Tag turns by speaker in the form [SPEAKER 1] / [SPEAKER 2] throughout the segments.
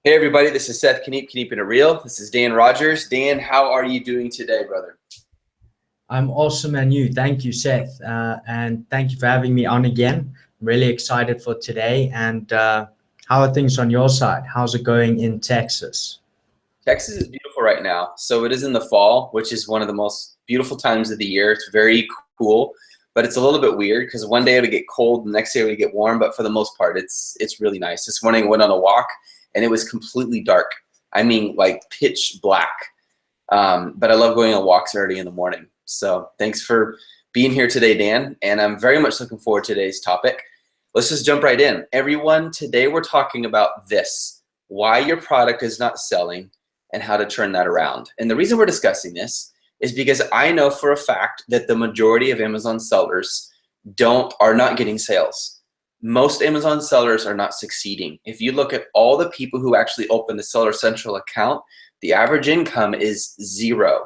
[SPEAKER 1] Hey everybody, this is Seth keeping it real. This is Dan Rogers. Dan, how are you doing today, brother?
[SPEAKER 2] I'm awesome, and you. Thank you, Seth, and thank you for having me on again. I'm really excited for today. And how are things on your side? How's it going in Texas?
[SPEAKER 1] Texas is beautiful right now. So it is in the fall, which is one of the most beautiful times of the year. It's very cool, but it's a little bit weird because one day it'll get cold, the next day it'll get warm, but for the most part, it's really nice. This morning I went on a walk and it was completely dark. I mean, like pitch black. But I love going on walks early in the morning. So thanks for being here today, Dan. And I'm very much looking forward to today's topic. Let's just jump right in. Everyone, today we're talking about this, why your product is not selling and how to turn that around. And the reason we're discussing this is because I know for a fact that the majority of Amazon sellers are not getting sales. Most Amazon sellers are not succeeding. If you look at all the people who actually open the Seller Central account, the average income is 0.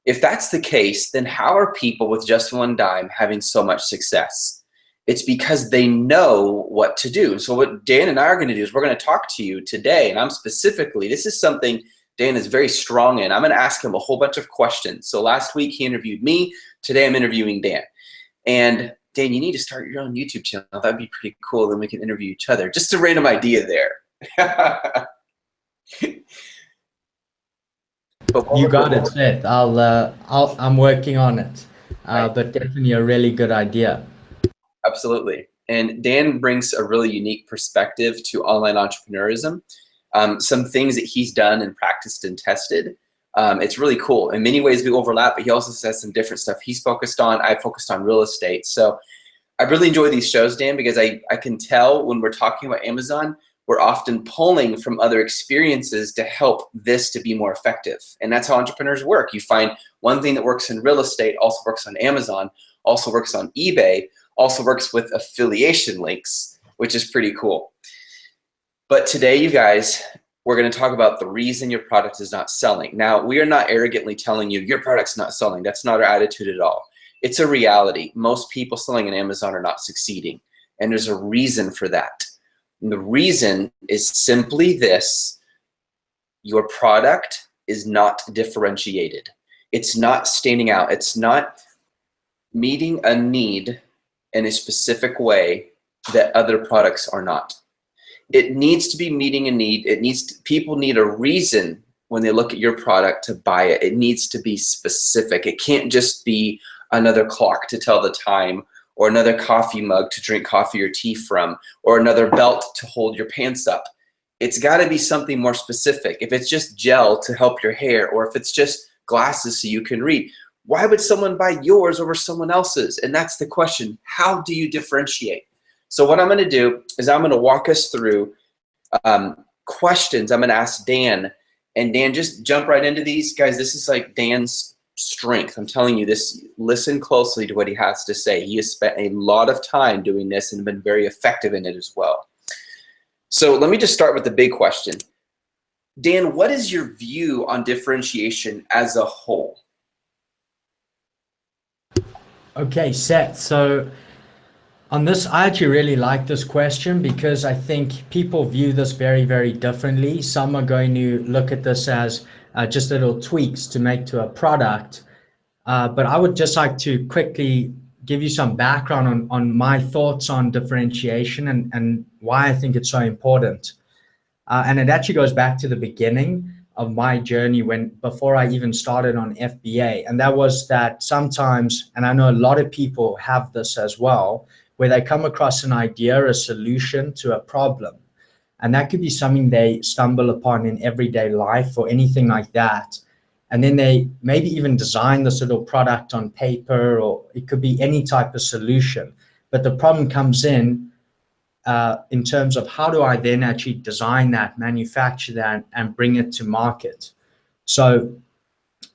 [SPEAKER 1] If that's the case, then how are people with just one dime having so much success? It's because they know what to do. So what Dan and I are going to do is we're going to talk to you today, and this is something Dan is very strong in. I'm going to ask him a whole bunch of questions. So last week he interviewed me. Today I'm interviewing Dan. And Dan, you need to start your own YouTube channel. That'd be pretty cool. Then we can interview each other. Just a random idea there.
[SPEAKER 2] You got it, Seth. I'm working on it.
[SPEAKER 1] Right.
[SPEAKER 2] But definitely a really good idea.
[SPEAKER 1] Absolutely. And Dan brings a really unique perspective to online entrepreneurism. Some things that he's done and practiced and tested. It's really cool. In many ways we overlap, but he also says some different stuff he's focused on. I focused on real estate. So I really enjoy these shows, Dan, because I can tell when we're talking about Amazon, we're often pulling from other experiences to help this to be more effective. And that's how entrepreneurs work. You find one thing that works in real estate, also works on Amazon, also works on eBay, also works with affiliation links, which is pretty cool. But today, you guys, we're going to talk about the reason your product is not selling. Now, we are not arrogantly telling you your product's not selling. That's not our attitude at all. It's a reality. Most people selling on Amazon are not succeeding. And there's a reason for that. And the reason is simply this: your product is not differentiated. It's not standing out. It's not meeting a need in a specific way that other products are not. It needs to be meeting a need. People need a reason when they look at your product to buy it. It needs to be specific. It can't just be another clock to tell the time, or another coffee mug to drink coffee or tea from, or another belt to hold your pants up. It's got to be something more specific. If it's just gel to help your hair, or if it's just glasses so you can read, why would someone buy yours over someone else's? And that's the question. How do you differentiate? So what I'm going to do is I'm going to walk us through questions I'm going to ask Dan. And Dan, just jump right into these. Guys, this is like Dan's strength. I'm telling you this. Listen closely to what he has to say. He has spent a lot of time doing this and been very effective in it as well. So let me just start with the big question. Dan, what is your view on differentiation as a whole?
[SPEAKER 2] Okay, Seth. So on this, I actually really like this question because I think people view this very, very differently. Some are going to look at this as just little tweaks to make to a product. But I would just like to quickly give you some background on my thoughts on differentiation and why I think it's so important. And it actually goes back to the beginning of my journey before I even started on FBA. And that was that sometimes, and I know a lot of people have this as well, where they come across an idea, a solution to a problem. And that could be something they stumble upon in everyday life or anything like that. And then they maybe even design this little product on paper, or it could be any type of solution. But the problem comes in terms of how do I then actually design that, manufacture that, and bring it to market. So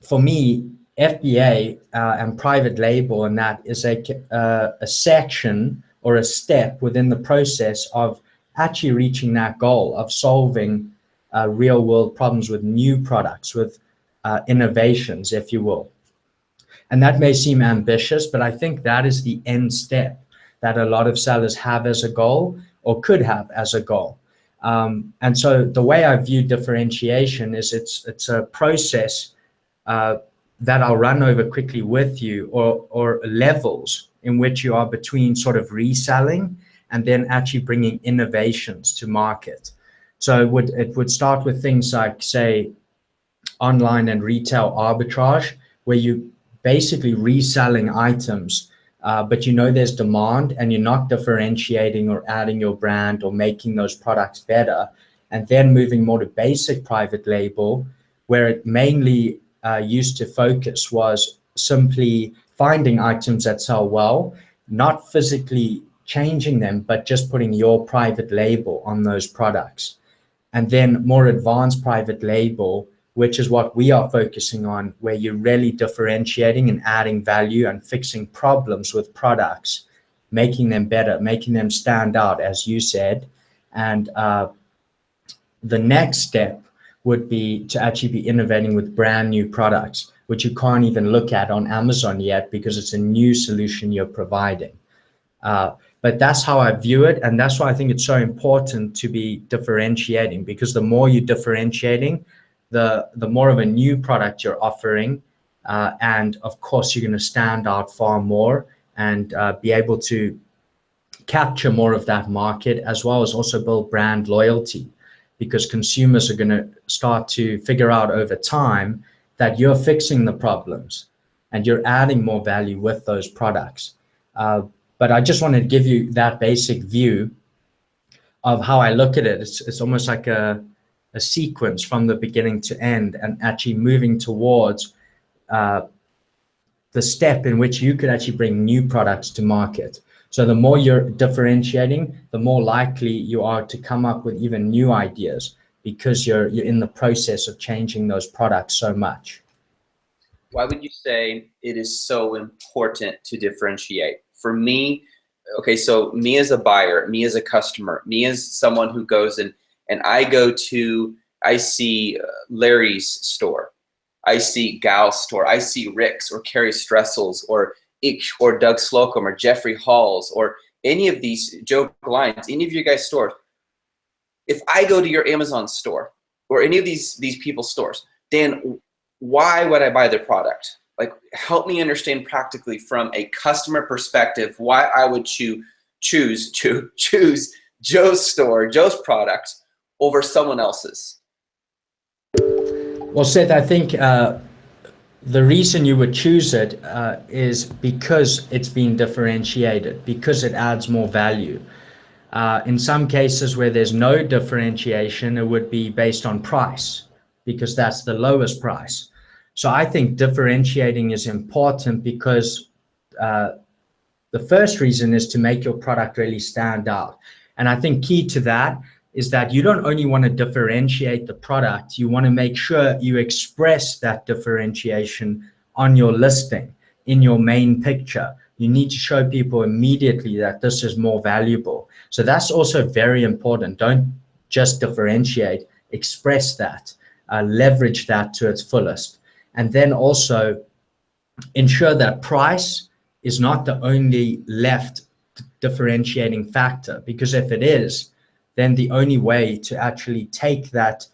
[SPEAKER 2] for me, FBA and private label, and that is a section or a step within the process of actually reaching that goal of solving real world problems with new products, with innovations, if you will. And that may seem ambitious, but I think that is the end step that a lot of sellers have as a goal, or could have as a goal. And so the way I view differentiation is it's a process that I'll run over quickly with you, or levels in which you are between sort of reselling and then actually bringing innovations to market. So it would start with things like, say, online and retail arbitrage, where you basically reselling items, but you know there's demand and you're not differentiating or adding your brand or making those products better. And then moving more to basic private label, where it mainly used to focus was simply finding items that sell well, not physically changing them, but just putting your private label on those products. And then more advanced private label, which is what we are focusing on, where you're really differentiating and adding value and fixing problems with products, making them better, making them stand out, as you said. And the next step would be to actually be innovating with brand new products, which you can't even look at on Amazon yet because it's a new solution you're providing. But that's how I view it. And that's why I think it's so important to be differentiating, because the more you're differentiating, the more of a new product you're offering. And of course, you're going to stand out far more and be able to capture more of that market, as well as also build brand loyalty, because consumers are going to start to figure out over time that you're fixing the problems and you're adding more value with those products. But I just wanted to give you that basic view of how I look at it. It's almost like a sequence from the beginning to end, and actually moving towards the step in which you could actually bring new products to market. So the more you're differentiating, the more likely you are to come up with even new ideas, because you're in the process of changing those products so much.
[SPEAKER 1] Why would you say it is so important to differentiate? For me, okay, so me as a buyer, me as a customer, me as someone who goes and I see Larry's store, I see Gal's store, I see Rick's or Carrie Stressel's or Doug Slocum or Jeffrey Hall's or any of these, Joe Glines, any of you guys' stores. If I go to your Amazon store or any of these people's stores, Dan, why would I buy their product? Like, help me understand practically from a customer perspective why I would choose Joe's store, Joe's product over someone else's.
[SPEAKER 2] Well, Seth, I think the reason you would choose it is because it's been differentiated, because it adds more value. In some cases where there's no differentiation, it would be based on price, because that's the lowest price. So I think differentiating is important because the first reason is to make your product really stand out. And I think key to that is that you don't only want to differentiate the product, you want to make sure you express that differentiation on your listing, in your main picture. You need to show people immediately that this is more valuable. So that's also very important. Don't just differentiate, express that, leverage that to its fullest. And then also ensure that price is not the only left differentiating factor, because if it is, then the only way to actually take that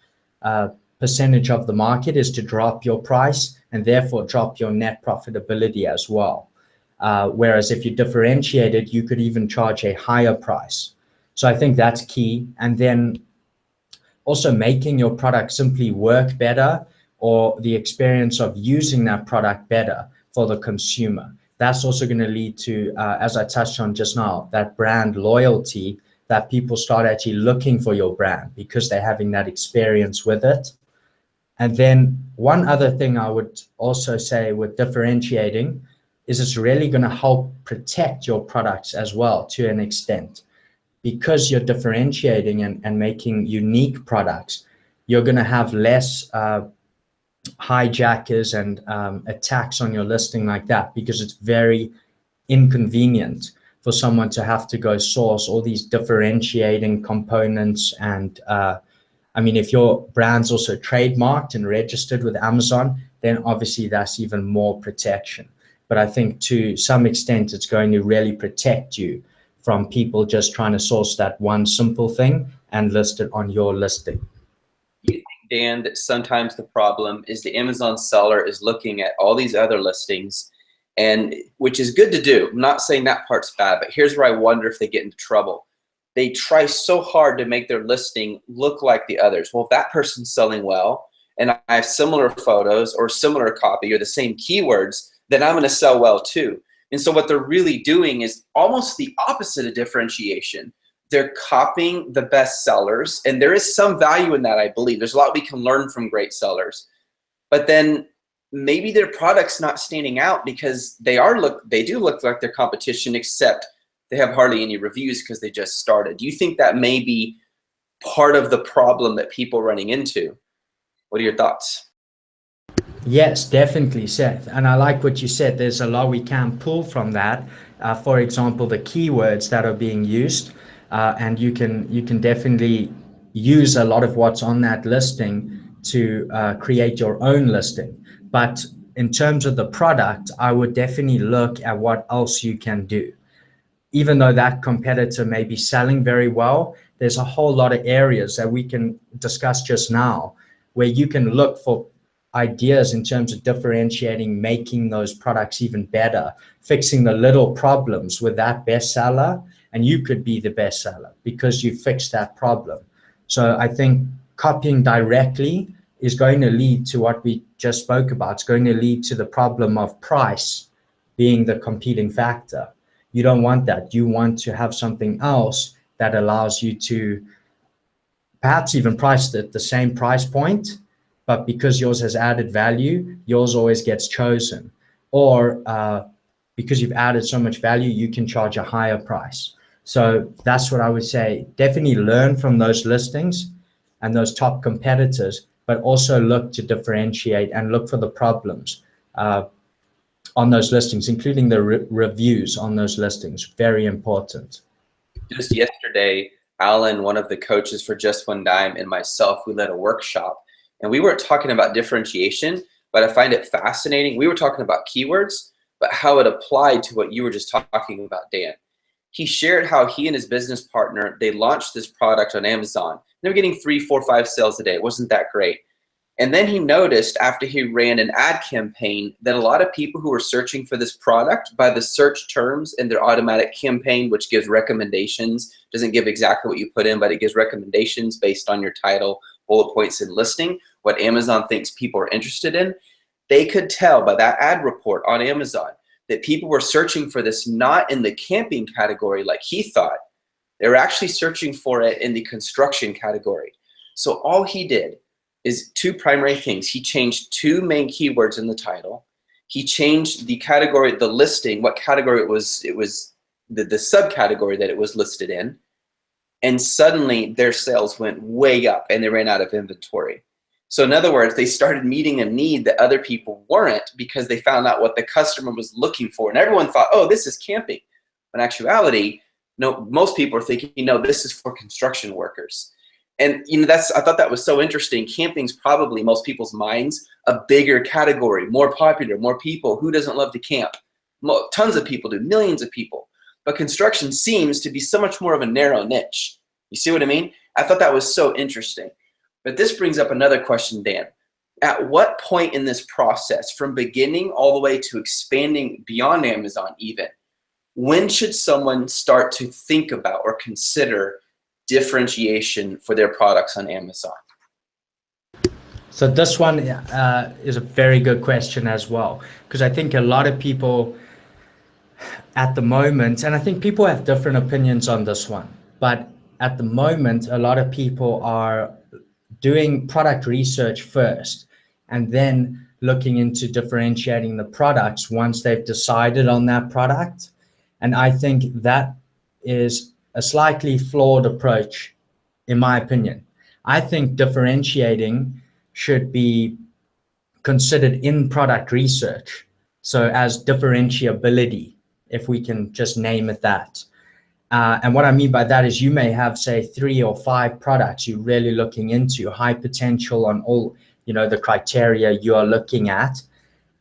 [SPEAKER 2] percentage of the market is to drop your price and therefore drop your net profitability as well. Whereas if you differentiate it, you could even charge a higher price. So I think that's key. And then also making your product simply work better, or the experience of using that product better for the consumer. That's also going to lead to, as I touched on just now, that brand loyalty, that people start actually looking for your brand because they're having that experience with it. And then one other thing I would also say with differentiating is it's really going to help protect your products as well to an extent. Because you're differentiating and making unique products, you're going to have less hijackers and attacks on your listing like that, because it's very inconvenient for someone to have to go source all these differentiating components. And I mean, if your brand's also trademarked and registered with Amazon, then obviously that's even more protection. But I think to some extent, it's going to really protect you from people just trying to source that one simple thing and list it on your listing.
[SPEAKER 1] You think, Dan, that sometimes the problem is the Amazon seller is looking at all these other listings, and which is good to do. I'm not saying that part's bad, but here's where I wonder if they get into trouble. They try so hard to make their listing look like the others. Well, if that person's selling well, and I have similar photos or similar copy or the same keywords, then I'm going to sell well too. And so what they're really doing is almost the opposite of differentiation. They're copying the best sellers, and there is some value in that, I believe. There's a lot we can learn from great sellers. But then maybe their product's not standing out because they do look like their competition, except they have hardly any reviews because they just started. Do you think that may be part of the problem that people are running into? What are your thoughts?
[SPEAKER 2] Yes, definitely, Seth. And I like what you said. There's a lot we can pull from that. For example, the keywords that are being used, and you can definitely use a lot of what's on that listing to create your own listing. But in terms of the product, I would definitely look at what else you can do. Even though that competitor may be selling very well, there's a whole lot of areas that we can discuss just now where you can look for ideas in terms of differentiating, making those products even better, fixing the little problems with that bestseller, and you could be the bestseller because you fixed that problem. So I think copying directly is going to lead to what we just spoke about. It's going to lead to the problem of price being the competing factor. You don't want that. You want to have something else that allows you to perhaps even price it at the same price point, but because yours has added value, yours always gets chosen. Or because you've added so much value, you can charge a higher price. So that's what I would say. Definitely learn from those listings and those top competitors, but also look to differentiate and look for the problems on those listings, including the reviews on those listings. Very important.
[SPEAKER 1] Just yesterday, Alan, one of the coaches for Just One Dime, and myself, we led a workshop, and we weren't talking about differentiation, but I find it fascinating. We were talking about keywords, but how it applied to what you were just talking about, Dan. He shared how he and his business partner, they launched this product on Amazon. They were getting 3, 4, 5 sales a day. It wasn't that great. And then he noticed after he ran an ad campaign that a lot of people who were searching for this product by the search terms in their automatic campaign, which gives recommendations, doesn't give exactly what you put in, but it gives recommendations based on your title, bullet points, and listing, what Amazon thinks people are interested in. They could tell by that ad report on Amazon that people were searching for this not in the camping category like he thought. They were actually searching for it in the construction category. So all he did is 2 primary things. He changed 2 main keywords in the title. He changed the category, the listing, what category it was the subcategory that it was listed in. And suddenly their sales went way up and they ran out of inventory. So in other words, they started meeting a need that other people weren't because they found out what the customer was looking for. And everyone thought, oh, this is camping. In actuality, no, most people are thinking, this is for construction workers. And I thought that was so interesting. Camping's probably most people's minds a bigger category, more popular, more people. Who doesn't love to camp? Tons of people do, millions of people. But construction seems to be so much more of a narrow niche. You see what I mean? I thought that was so interesting. But this brings up another question, Dan. At what point in this process, from beginning all the way to expanding beyond Amazon even, when should someone start to think about or consider differentiation for their products on Amazon?
[SPEAKER 2] So this one is a very good question as well, because I think a lot of people at the moment, and I think people have different opinions on this one, but at the moment, a lot of people are doing product research first and then looking into differentiating the products once they've decided on that product. And I think that is a slightly flawed approach, in my opinion. I think differentiating should be considered in product research. So as differentiability, if we can just name it that. And what I mean by that is you may have, say, 3 or 5 products you're really looking into, high potential on all, the criteria you are looking at.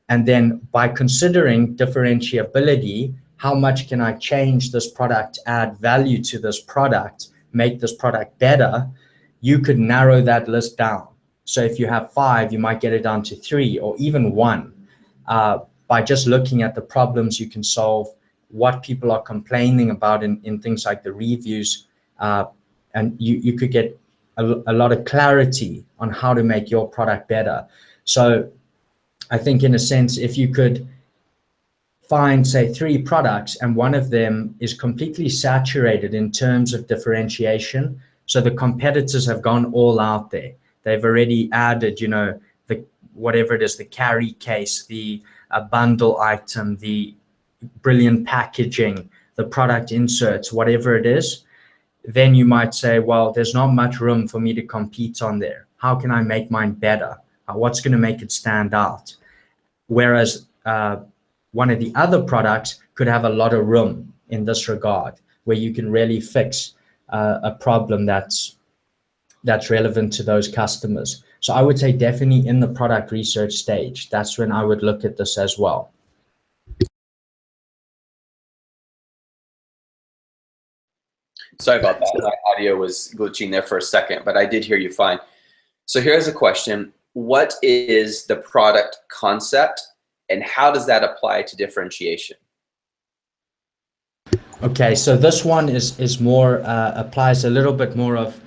[SPEAKER 2] And then by considering differentiability, how much can I change this product, add value to this product make this product better, you could narrow that list down. So if you have 5, you might get it down to 3 or even 1, by just looking at the problems you can solve, what people are complaining about in things like the reviews, and you could get a lot of clarity on how to make your product better. So I think in a sense, if you could find, say, 3 products and one of them is completely saturated in terms of differentiation, so the competitors have gone all out there. They've already added, the whatever it is, the carry case, the bundle item, the brilliant packaging, the product inserts, whatever it is, then you might say, well, there's not much room for me to compete on there. How can I make mine better? What's going to make it stand out? Whereas one of the other products could have a lot of room in this regard, where you can really fix a problem that's relevant to those customers. So I would say definitely in the product research stage, that's when I would look at this as well.
[SPEAKER 1] Sorry about that. My audio was glitching there for a second, but I did hear you fine. So here's a question. What is the product concept and how does that apply to differentiation?
[SPEAKER 2] Okay, so this one is more, applies a little bit more of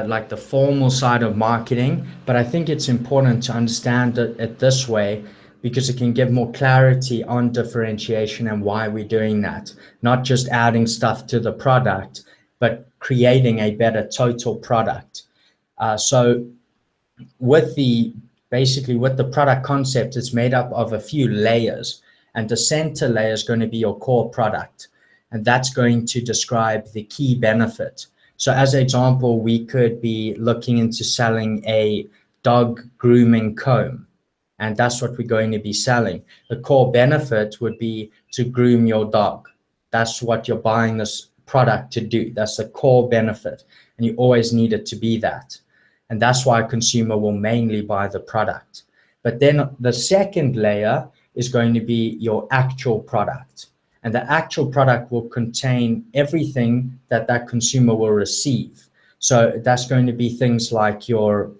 [SPEAKER 2] like the formal side of marketing, but I think it's important to understand it this way because it can give more clarity on differentiation and why we're doing that. Not just adding stuff to the product, but creating a better total product. So basically with the product concept, it's made up of a few layers, and the center layer is going to be your core product, and that's going to describe the key benefit. So as an example, we could be looking into selling a dog grooming comb, and that's what we're going to be selling. The core benefit would be to groom your dog. That's what you're buying this product to do. That's the core benefit, and you always need it to be that. And that's why a consumer will mainly buy the product. But then the second layer is going to be your actual product. And the actual product will contain everything that consumer will receive. So that's going to be things like your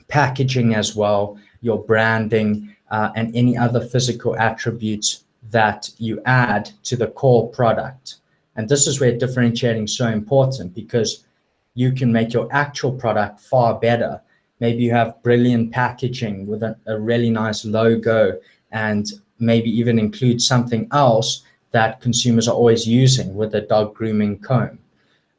[SPEAKER 2] packaging as well, your branding, and any other physical attributes that you add to the core product. And this is where differentiating is so important, because you can make your actual product far better. Maybe you have brilliant packaging with a really nice logo, and maybe even include something else that consumers are always using with a dog grooming comb.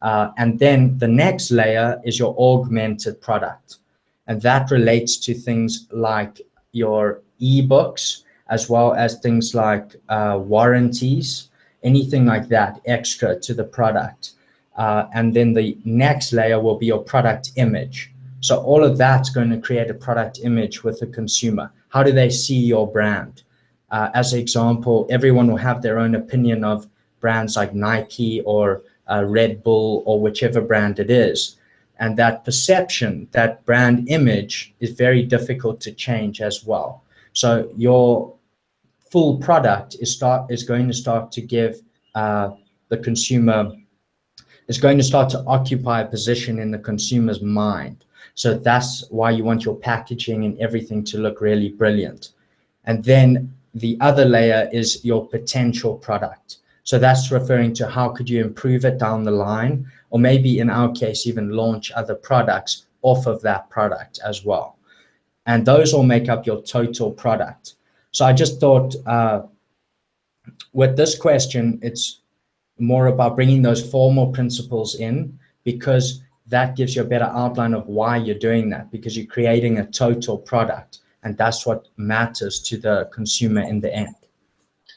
[SPEAKER 2] And then the next layer is your augmented product. And that relates to things like your ebooks, as well as things like warranties, anything like that extra to the product. And then the next layer will be your product image. So all of that's going to create a product image with the consumer. How do they see your brand? As an example, everyone will have their own opinion of brands like Nike or Red Bull or whichever brand it is. And that perception, that brand image is very difficult to change as well. So your full product is going to start to give the consumer, is going to start to occupy a position in the consumer's mind. So that's why you want your packaging and everything to look really brilliant. And then the other layer is your potential product. So that's referring to how could you improve it down the line, or maybe in our case, even launch other products off of that product as well. And those all make up your total product. So I just thought with this question, it's more about bringing those formal principles in, because that gives you a better outline of why you're doing that, because you're creating a total product, and that's what matters to the consumer in the end.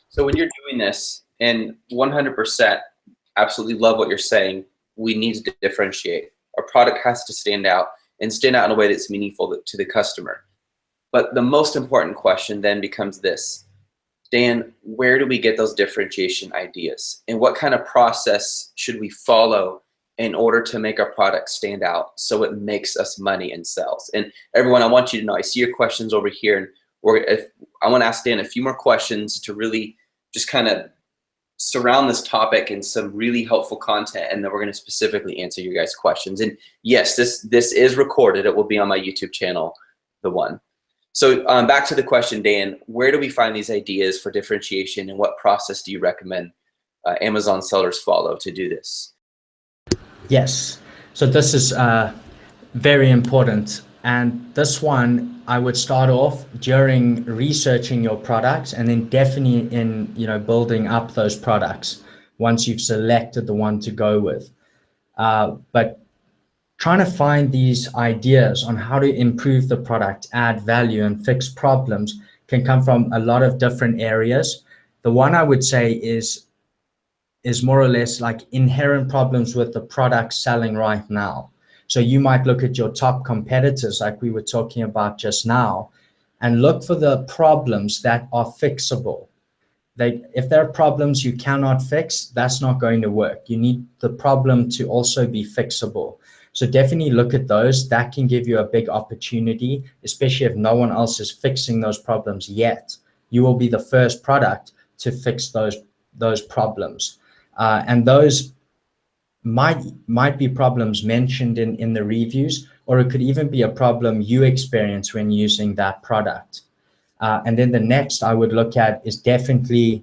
[SPEAKER 1] So when you're doing this, and 100% absolutely love what you're saying, we need to differentiate. Our product has to stand out, and stand out in a way that's meaningful to the customer. But the most important question then becomes this: Dan, where do we get those differentiation ideas? And what kind of process should we follow in order to make our product stand out so it makes us money and sells? And everyone, I want you to know, I see your questions over here, and I want to ask Dan a few more questions to really just kind of surround this topic in some really helpful content, and then we're going to specifically answer your guys' questions. And yes, this is recorded. It will be on my YouTube channel, the one. So back to the question, Dan, where do we find these ideas for differentiation, and what process do you recommend Amazon sellers follow to do this?
[SPEAKER 2] Yes, so this is very important. And this one, I would start off during researching your products, and then definitely in, building up those products once you've selected the one to go with. But trying to find these ideas on how to improve the product, add value, and fix problems can come from a lot of different areas. The one I would say is more or less like inherent problems with the product selling right now. So you might look at your top competitors, like we were talking about just now, and look for the problems that are fixable. If there are problems you cannot fix, that's not going to work. You need the problem to also be fixable. So definitely look at those. That can give you a big opportunity, especially if no one else is fixing those problems yet. You will be the first product to fix those problems. And those might be problems mentioned in the reviews, or it could even be a problem you experience when using that product. And then the next I would look at is definitely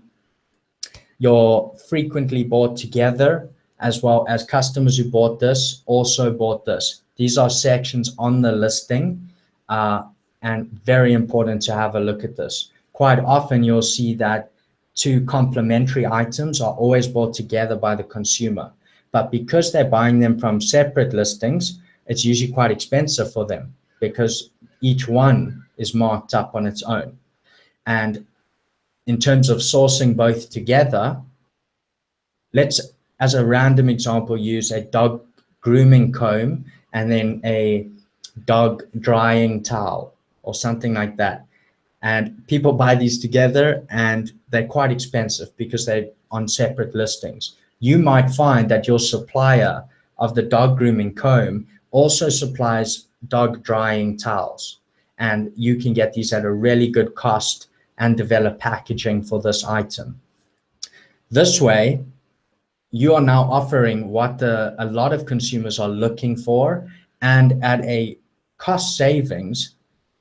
[SPEAKER 2] your frequently bought together, as well as customers who bought this, also bought this. These are sections on the listing, and very important to have a look at this. Quite often you'll see that two complementary items are always bought together by the consumer. But because they're buying them from separate listings, it's usually quite expensive for them because each one is marked up on its own. And in terms of sourcing both together, let's, as a random example, use a dog grooming comb and then a dog drying towel or something like that. And people buy these together and they're quite expensive because they're on separate listings. You might find that your supplier of the dog grooming comb also supplies dog drying towels, and you can get these at a really good cost and develop packaging for this item. This way, you are now offering what a lot of consumers are looking for, and at a cost savings,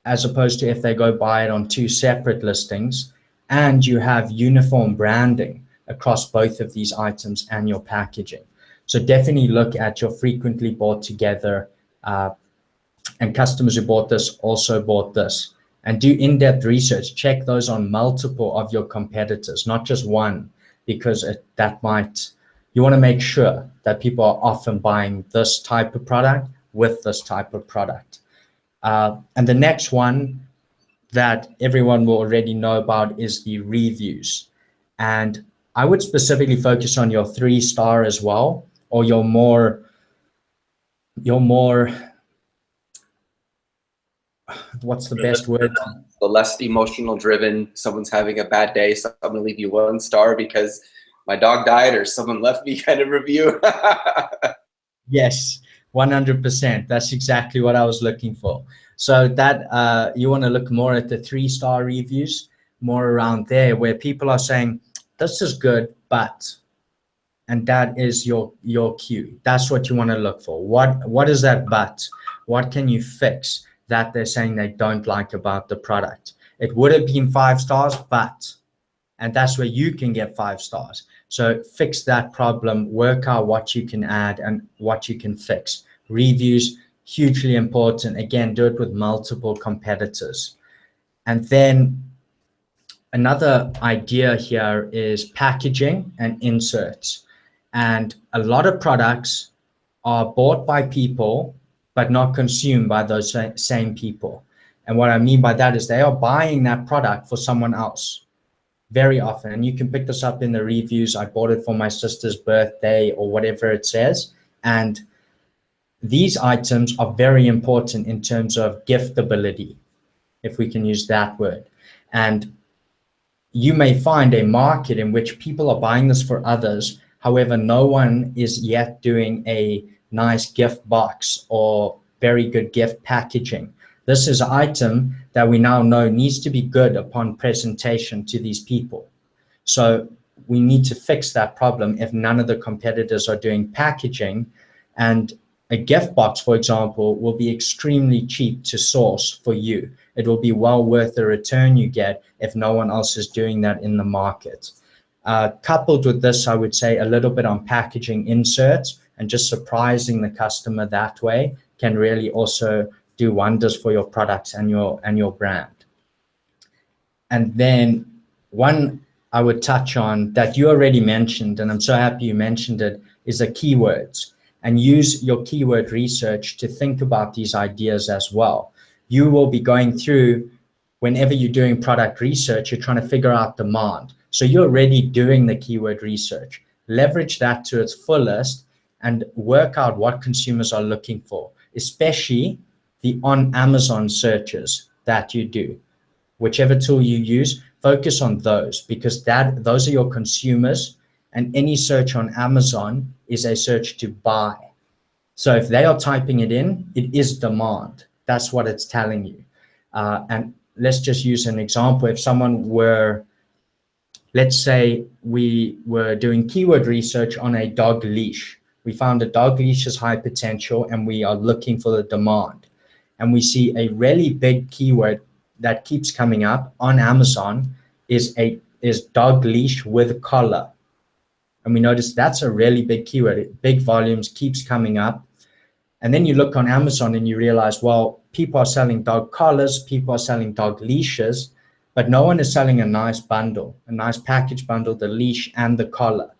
[SPEAKER 2] as opposed to if they go buy it on two separate listings, and you have uniform branding across both of these items and your packaging. So definitely look at your frequently bought together, and customers who bought this also bought this. And do in-depth research. Check those on multiple of your competitors, not just one, because you want to make sure that people are often buying this type of product with this type of product. And the next one that everyone will already know about is the reviews. And I would specifically focus on your 3-star as well, or your more, what's the best word?
[SPEAKER 1] The less emotional driven, someone's having a bad day, so I'm gonna leave you 1 star because my dog died or someone left me kind of review.
[SPEAKER 2] Yes, 100%. That's exactly what I was looking for. So that you want to look more at the 3-star reviews, more around there where people are saying, this is good, but, and that is your cue. That's what you want to look for. What is that but? What can you fix that they're saying they don't like about the product? It would have been 5 stars, but, and that's where you can get 5 stars. So fix that problem, work out what you can add and what you can fix. Reviews, hugely important. Again, do it with multiple competitors. And then another idea here is packaging and inserts. And a lot of products are bought by people, but not consumed by those same people. And what I mean by that is they are buying that product for someone else very often. And you can pick this up in the reviews. I bought it for my sister's birthday or whatever it says. And these items are very important in terms of giftability, if we can use that word. And you may find a market in which people are buying this for others. However, no one is yet doing a nice gift box or very good gift packaging. This is an item that we now know needs to be good upon presentation to these people. So we need to fix that problem if none of the competitors are doing packaging. And a gift box, for example, will be extremely cheap to source for you. It will be well worth the return you get if no one else is doing that in the market. Coupled with this, I would say a little bit on packaging inserts and just surprising the customer that way can really also do wonders for your products and your brand. And then one I would touch on that you already mentioned, and I'm so happy you mentioned it, is the keywords. And use your keyword research to think about these ideas as well. You will be going through, whenever you're doing product research, you're trying to figure out demand. So you're already doing the keyword research. Leverage that to its fullest and work out what consumers are looking for, especially the on Amazon searches that you do. Whichever tool you use, focus on those, because those are your consumers, and any search on Amazon is a search to buy. So if they are typing it in, it is demand. That's what it's telling you. And let's just use an example. If someone were, let's say we were doing keyword research on a dog leash. We found a dog leash is high potential and we are looking for the demand. And we see a really big keyword that keeps coming up on Amazon is dog leash with collar. And we notice that's a really big keyword. Big volumes, keeps coming up. And then you look on Amazon and you realize, well, people are selling dog collars, people are selling dog leashes, but no one is selling a nice bundle, a nice package bundle, the leash and the collar,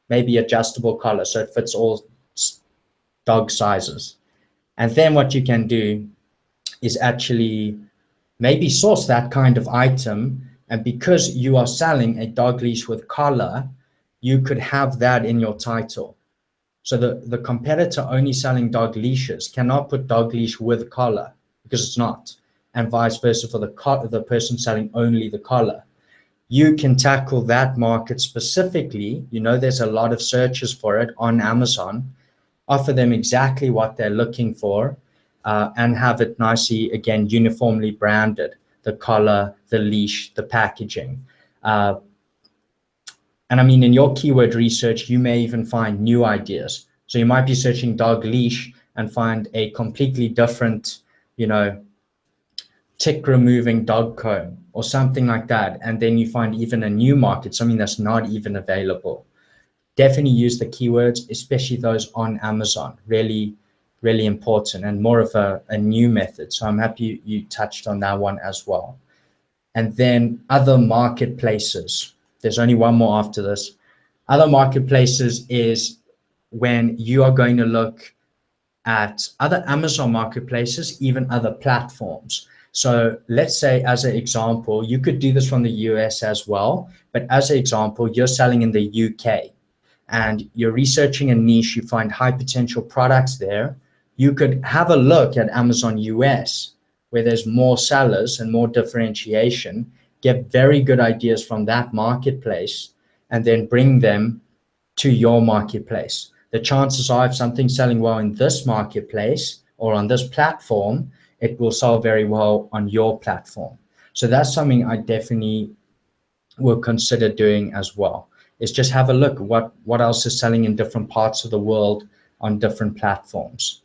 [SPEAKER 2] maybe adjustable collar, so it fits all dog sizes. And then what you can do is actually maybe source that kind of item. And because you are selling a dog leash with collar, you could have that in your title. So the competitor only selling dog leashes cannot put dog leash with collar because it's not, and vice versa for the person selling only the collar. You can tackle that market specifically. You know, there's a lot of searches for it on Amazon. Offer them exactly what they're looking for, and have it nicely, again, uniformly branded, the collar, the leash, the packaging. And I mean, in your keyword research, you may even find new ideas. So you might be searching dog leash and find a completely different, tick removing dog comb or something like that. And then you find even a new market, something that's not even available. Definitely use the keywords, especially those on Amazon. Really, really important and more of a new method. So I'm happy you touched on that one as well. And then other marketplaces. There's only one more after this. Other marketplaces is when you are going to look at other Amazon marketplaces, even other platforms. So let's say, as an example, you could do this from the US as well, but as an example, you're selling in the UK and you're researching a niche, you find high potential products there. You could have a look at Amazon US, where there's more sellers and more differentiation, get very good ideas from that marketplace, and then bring them to your marketplace. The chances are, if something's selling well in this marketplace or on this platform, it will sell very well on your platform. So that's something I definitely will consider doing as well, is just have a look what else is selling in different parts of the world on different platforms.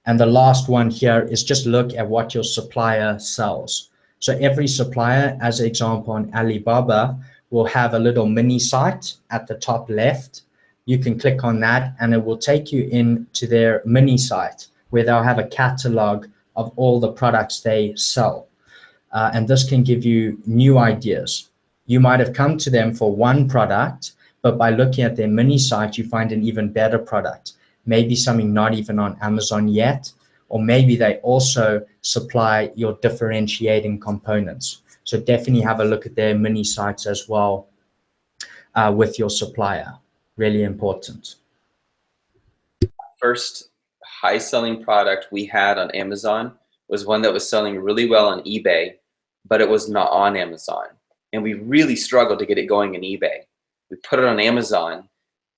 [SPEAKER 2] And the last one here is just look at what your supplier sells. So every supplier, as an example on Alibaba, will have a little mini site at the top left. You can click on that and it will take you into their mini site where they'll have a catalog of all the products they sell. And this can give you new ideas. You might have come to them for one product, but by looking at their mini site, you find an even better product. Maybe something not even on Amazon yet, or maybe they also supply your differentiating components. So definitely have a look at their mini sites as well with your supplier. Really important.
[SPEAKER 1] First high selling product we had on Amazon was one that was selling really well on eBay, but it was not on Amazon. And we really struggled to get it going in eBay. We put it on Amazon,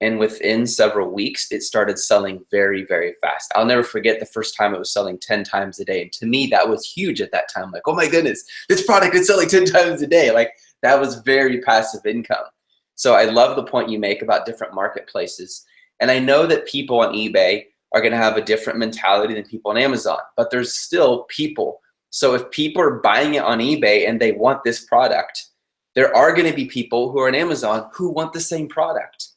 [SPEAKER 1] and within several weeks, it started selling very, very fast. I'll never forget the first time it was selling 10 times a day. And to me, that was huge at that time. Like, oh my goodness, this product is selling 10 times a day. Like, that was very passive income. So I love the point you make about different marketplaces. And I know that people on eBay are going to have a different mentality than people on Amazon, but there's still people. So if people are buying it on eBay and they want this product, there are going to be people who are on Amazon who want the same product.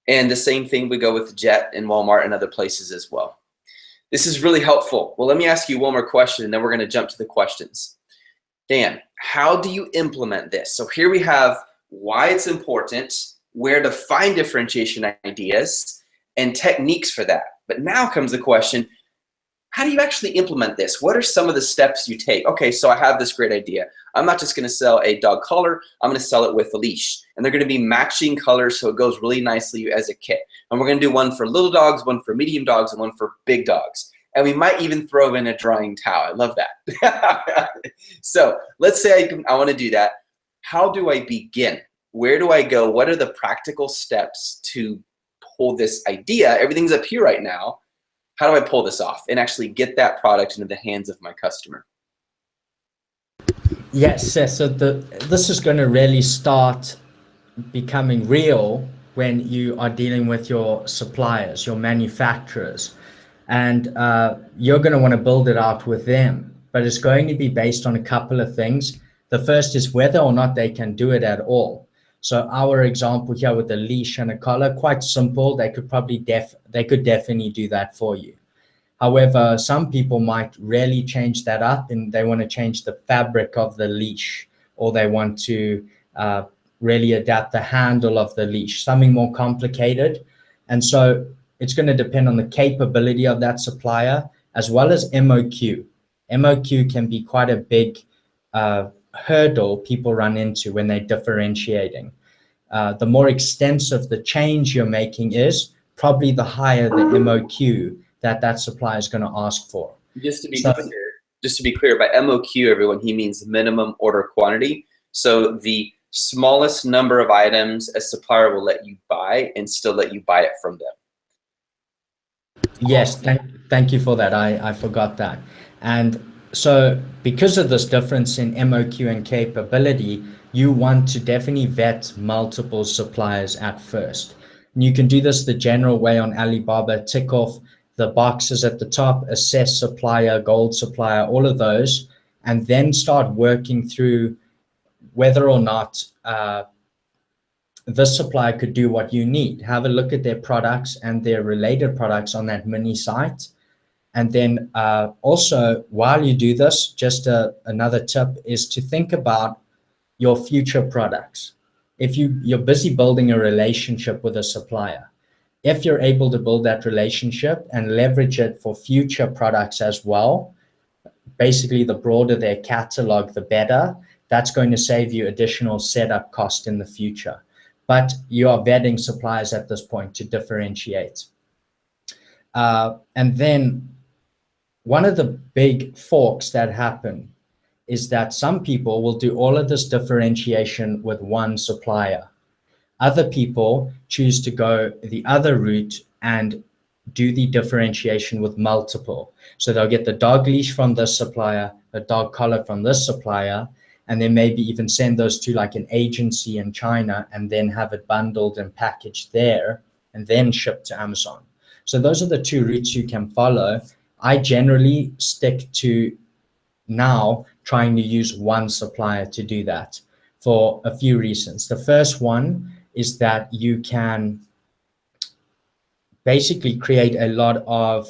[SPEAKER 1] And the same thing would go with Jet and Walmart and other places as well. This is really helpful. Well, let me ask you one more question, and then we're going to jump to the questions. Dan, how do you implement this? So here we have why it's important, where to find differentiation ideas, and techniques for that. But now comes the question, how do you actually implement this? What are some of the steps you take? Okay, so I have this great idea. I'm not just going to sell a dog collar. I'm going to sell it with a leash. And they're going to be matching colors, so it goes really nicely as a kit. And we're going to do one for little dogs, one for medium dogs, and one for big dogs. And we might even throw in a drying towel. I love that. So let's say I want to do that. How do I begin? Where do I go? What are the practical steps to pull this idea? Everything's up here right now. How do I pull this off and actually get that product into the hands of my customer?
[SPEAKER 2] Yes, so this is going to really start becoming real when you are dealing with your suppliers, your manufacturers, and you're going to want to build it out with them. But it's going to be based on a couple of things. The first is whether or not they can do it at all. So our example here with a leash and a collar, quite simple. They could probably definitely do that for you. However, some people might really change that up, and they want to change the fabric of the leash, or they want to really adapt the handle of the leash, something more complicated. And so it's going to depend on the capability of that supplier, as well as MOQ. MOQ can be quite a big hurdle people run into when they're differentiating. The more extensive the change you're making is, probably the higher the MOQ that supplier is going to ask for.
[SPEAKER 1] Just to be clear, by MOQ, everyone, he means minimum order quantity. So the smallest number of items a supplier will let you buy and still let you buy it from them.
[SPEAKER 2] Yes, thank you for that. I forgot that. And so because of this difference in MOQ and capability, you want to definitely vet multiple suppliers at first. And you can do this the general way on Alibaba, tick off the boxes at the top, assess supplier, gold supplier, all of those, and then start working through whether or not this supplier could do what you need. Have a look at their products and their related products on that mini site. And then also, while you do this, just another tip is to think about your future products. If you're busy building a relationship with a supplier, if you're able to build that relationship and leverage it for future products as well, basically the broader their catalog, the better. That's going to save you additional setup cost in the future. But you are vetting suppliers at this point to differentiate. And then one of the big forks that happen is that some people will do all of this differentiation with one supplier. Other people choose to go the other route and do the differentiation with multiple. So they'll get the dog leash from this supplier, a dog collar from this supplier, and then maybe even send those to like an agency in China and then have it bundled and packaged there and then shipped to Amazon. So those are the two routes you can follow. I generally stick to now trying to use one supplier to do that for a few reasons. The first one is that you can basically create a lot of,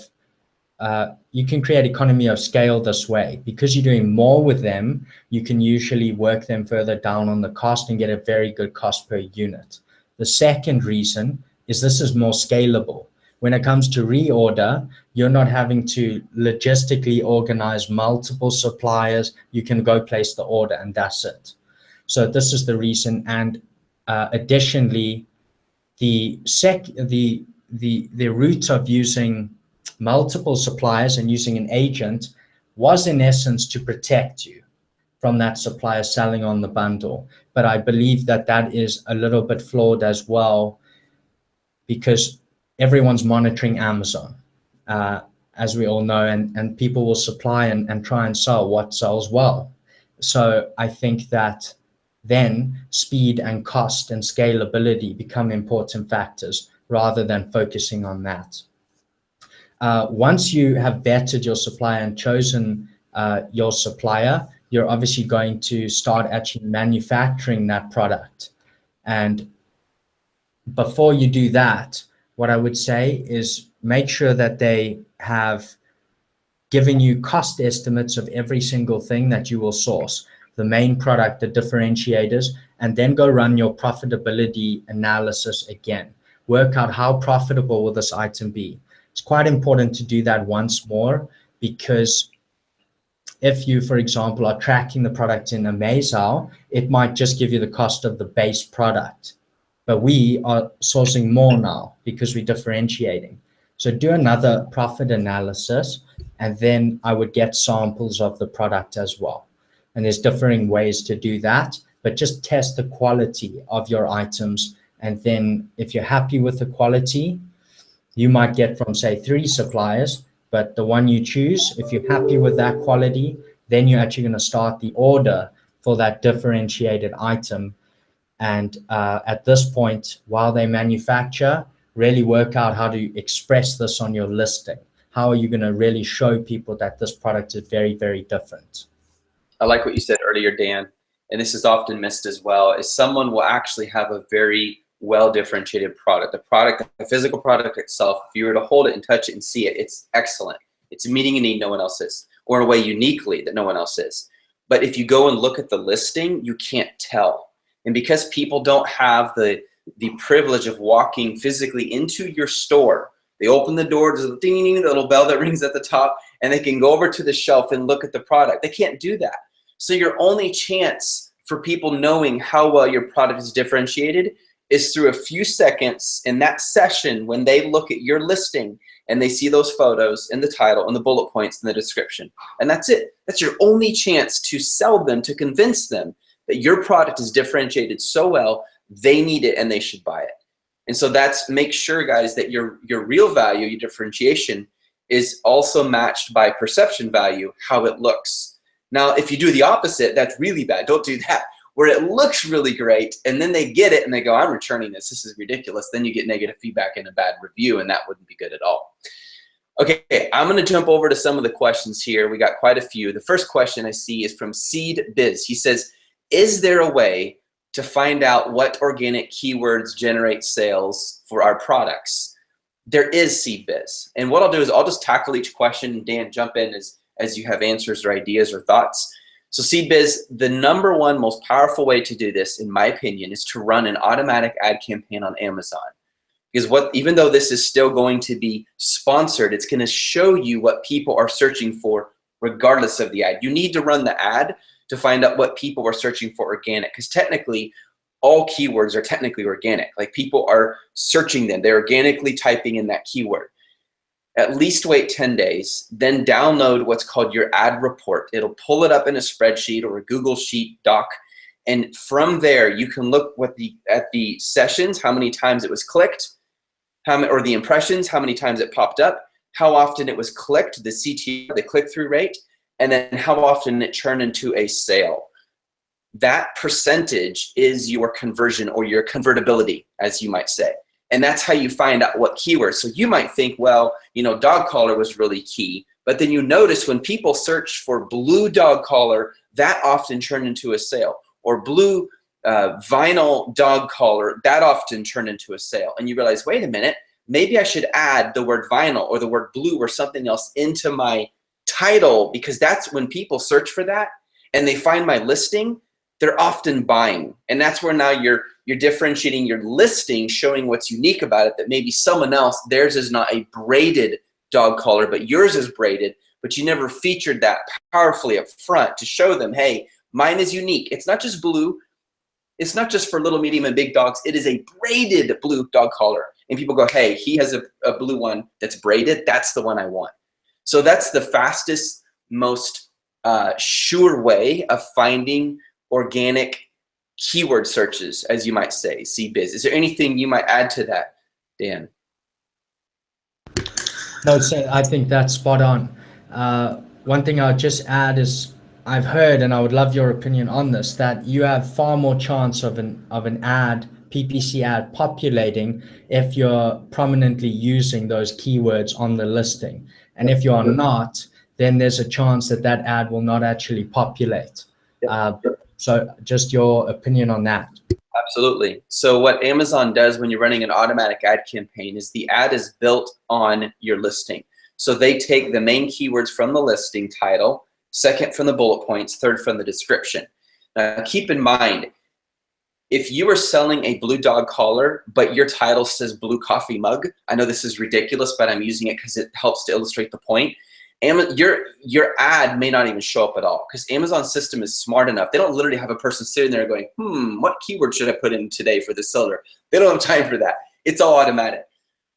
[SPEAKER 2] you can create economy of scale this way. Because you're doing more with them, you can usually work them further down on the cost and get a very good cost per unit. The second reason is this is more scalable. When it comes to reorder, you're not having to logistically organize multiple suppliers. You can go place the order and that's it. So this is the reason. And additionally, the route of using multiple suppliers and using an agent was in essence to protect you from that supplier selling on the bundle. But I believe that that is a little bit flawed as well, because everyone's monitoring Amazon, as we all know, and people will supply and try and sell what sells well. So I think that then speed and cost and scalability become important factors rather than focusing on that. Once you have vetted your supplier and chosen your supplier, you're obviously going to start actually manufacturing that product. And before you do that, what I would say is make sure that they have given you cost estimates of every single thing that you will source, the main product, the differentiators, and then go run your profitability analysis again. Work out how profitable will this item be. It's quite important to do that once more, because if you, for example, are tracking the product in Amazon, it might just give you the cost of the base product. But we are sourcing more now because we're differentiating. So do another profit analysis, and then I would get samples of the product as well. And there's differing ways to do that, but just test the quality of your items. And then if you're happy with the quality, you might get from, say, 3 suppliers, but the one you choose, if you're happy with that quality, then you're actually going to start the order for that differentiated item. And at this point, while they manufacture, really work out how to express this on your listing. How are you going to really show people that this product is very, very different?
[SPEAKER 1] I like what you said earlier, Dan, and this is often missed as well, is someone will actually have a very well-differentiated product. The physical product itself, if you were to hold it and touch it and see it, it's excellent. It's meeting a need no one else is, or in a way uniquely that no one else is. But if you go and look at the listing, you can't tell. And because people don't have the privilege of walking physically into your store, they open the door, there's a ding, the little bell that rings at the top, and they can go over to the shelf and look at the product. They can't do that. So your only chance for people knowing how well your product is differentiated is through a few seconds in that session when they look at your listing and they see those photos and the title and the bullet points and the description. And that's it. That's your only chance to sell them, to convince them that your product is differentiated so well, they need it and they should buy it. And so that's, make sure, guys, that your real value, your differentiation, is also matched by perception value, how it looks. Now, if you do the opposite, that's really bad. Don't do that. Where it looks really great and then they get it and they go, I'm returning this. This is ridiculous. Then you get negative feedback and a bad review, and that wouldn't be good at all. Okay, I'm going to jump over to some of the questions here. We got quite a few. The first question I see is from Seed Biz. He says, is there a way to find out what organic keywords generate sales for our products? There is, Seed Biz. And what I'll do is I'll just tackle each question, and Dan, jump in as you have answers or ideas or thoughts. So Seed Biz, the number one most powerful way to do this, in my opinion, is to run an automatic ad campaign on Amazon. Because even though this is still going to be sponsored, it's going to show you what people are searching for regardless of the ad. You need to run the ad to find out what people are searching for organic, because technically all keywords are technically organic. Like, people are searching them. They're organically typing in that keyword. At least wait 10 days, then download what's called your ad report. It'll pull it up in a spreadsheet or a Google Sheet doc. And from there, you can look at the sessions, how many times it was clicked, or the impressions, how many times it popped up, how often it was clicked, the CTR, the click-through rate, and then how often it turned into a sale. That percentage is your conversion, or your convertibility, as you might say. And that's how you find out what keywords. So you might think, well, dog collar was really key. But then you notice when people search for blue dog collar, that often turned into a sale. Or blue vinyl dog collar, that often turned into a sale. And you realize, wait a minute, maybe I should add the word vinyl or the word blue or something else into my title, because that's when people search for that and they find my listing, they're often buying. And that's where now you're differentiating your listing, showing what's unique about it, that maybe someone else, theirs is not a braided dog collar, but yours is braided, but you never featured that powerfully up front to show them, hey, mine is unique. It's not just blue. It's not just for little, medium, and big dogs. It is a braided blue dog collar. And people go, hey, he has a blue one that's braided. That's the one I want. So that's the fastest, most sure way of finding organic keyword searches, as you might say, CBiz. Is there anything you might add to that, Dan?
[SPEAKER 2] No, I think that's spot on. One thing I'll just add is I've heard, and I would love your opinion on this, that you have far more chance of an ad, PPC ad populating if you're prominently using those keywords on the listing. And if you are not, then there's a chance that that ad will not actually populate. Uh, so just your opinion on that.
[SPEAKER 1] Absolutely. So what Amazon does when you're running an automatic ad campaign is the ad is built on your listing. So they take the main keywords from the listing title, second from the bullet points, third from the description. Now keep in mind, if you are selling a blue dog collar, but your title says blue coffee mug, I know this is ridiculous, but I'm using it because it helps to illustrate the point. Your ad may not even show up at all because Amazon's system is smart enough. They don't literally have a person sitting there going, what keyword should I put in today for this seller? They don't have time for that. It's all automatic.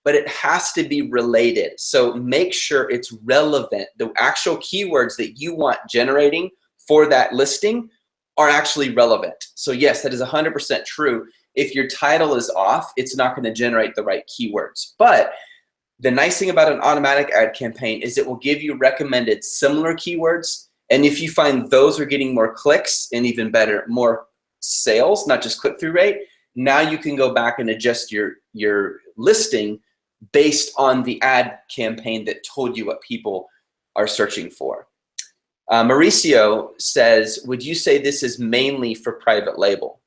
[SPEAKER 1] But it has to be related. So make sure it's relevant. The actual keywords that you want generating for that listing are actually relevant. So yes, that is 100% true. If your title is off, it's not going to generate the right keywords. But the nice thing about an automatic ad campaign is it will give you recommended similar keywords. And if you find those are getting more clicks and even better, more sales, not just click-through rate, now you can go back and adjust your listing based on the ad campaign that told you what people are searching for. Mauricio says, would you say this is mainly for private label?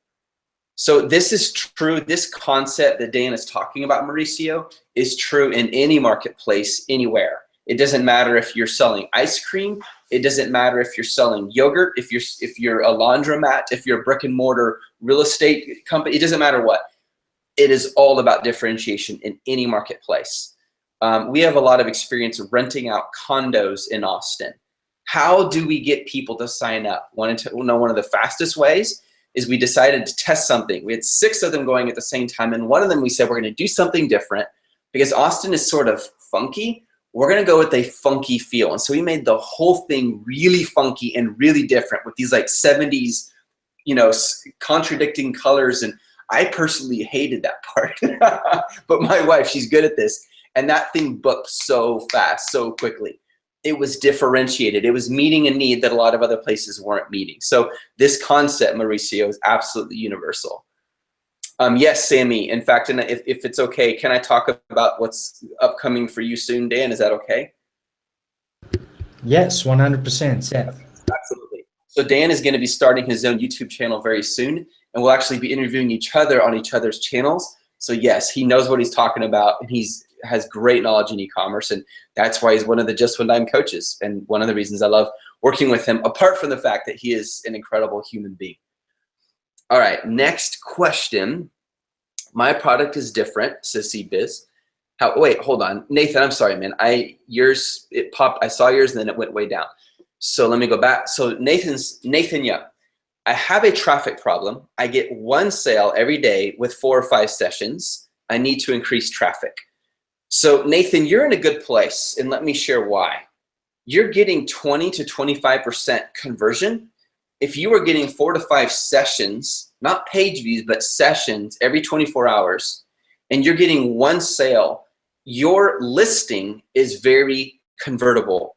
[SPEAKER 1] So this is true. This concept that Dan is talking about, Mauricio, is true in any marketplace, anywhere. It doesn't matter if you're selling ice cream. It doesn't matter if you're selling yogurt, if you're a laundromat, if you're a brick and mortar real estate company. It doesn't matter what. It is all about differentiation in any marketplace. We have a lot of experience renting out condos in Austin. How do we get people to sign up? One of the fastest ways is we decided to test something. We had 6 of them going at the same time, and one of them we said we're going to do something different because Austin is sort of funky. We're going to go with a funky feel. And so we made the whole thing really funky and really different with these like 70s, contradicting colors. And I personally hated that part. But my wife, she's good at this. And that thing booked so fast, so quickly. It was differentiated. It was meeting a need that a lot of other places weren't meeting. So this concept, Mauricio, is absolutely universal. Yes, Sammy. In fact, and if it's okay, can I talk about what's upcoming for you soon, Dan? Is that okay?
[SPEAKER 2] Yes, 100%, Seth.
[SPEAKER 1] Absolutely. So Dan is going to be starting his own YouTube channel very soon, and we'll actually be interviewing each other on each other's channels. So yes, he knows what he's talking about, and has great knowledge in e-commerce, and that's why he's one of the Just One Dime coaches, and one of the reasons I love working with him, apart from the fact that he is an incredible human being. All right, next question. My product is different, says CBiz. Wait, hold on. Nathan, I'm sorry, man. It popped. I saw yours, and then it went way down. So let me go back. So Nathan Young. I have a traffic problem. I get 1 sale every day with 4 or 5 sessions. I need to increase traffic. So Nathan, you're in a good place, and let me share why. You're getting 20 to 25% conversion. If you are getting 4 to 5 sessions, not page views, but sessions every 24 hours, and you're getting 1 sale, your listing is very convertible.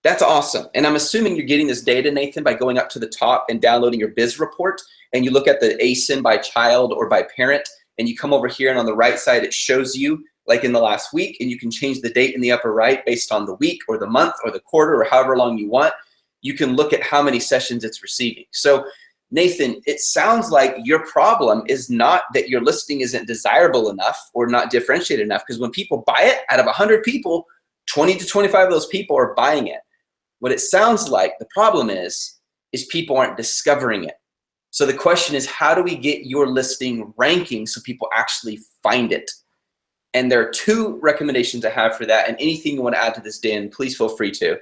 [SPEAKER 1] That's awesome. And I'm assuming you're getting this data, Nathan, by going up to the top and downloading your biz report, and you look at the ASIN by child or by parent, and you come over here, and on the right side, it shows you like in the last week, and you can change the date in the upper right based on the week or the month or the quarter or however long you want. You can look at how many sessions it's receiving. So Nathan, it sounds like your problem is not that your listing isn't desirable enough or not differentiated enough, because when people buy it, out of 100 people, 20 to 25 of those people are buying it. What it sounds like the problem is people aren't discovering it. So the question is, how do we get your listing ranking so people actually find it? And there are 2 recommendations I have for that, and anything you want to add to this, Dan, please feel free to.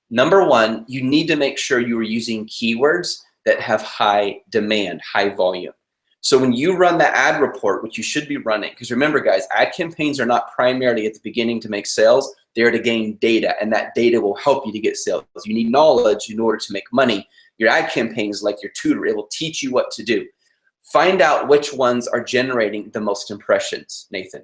[SPEAKER 1] Number 1, you need to make sure you are using keywords that have high demand, high volume. So when you run the ad report, which you should be running, because remember guys, ad campaigns are not primarily at the beginning to make sales, they're to gain data, and that data will help you to get sales. You need knowledge in order to make money. Your ad campaign is like your tutor. It will teach you what to do. Find out which ones are generating the most impressions, Nathan.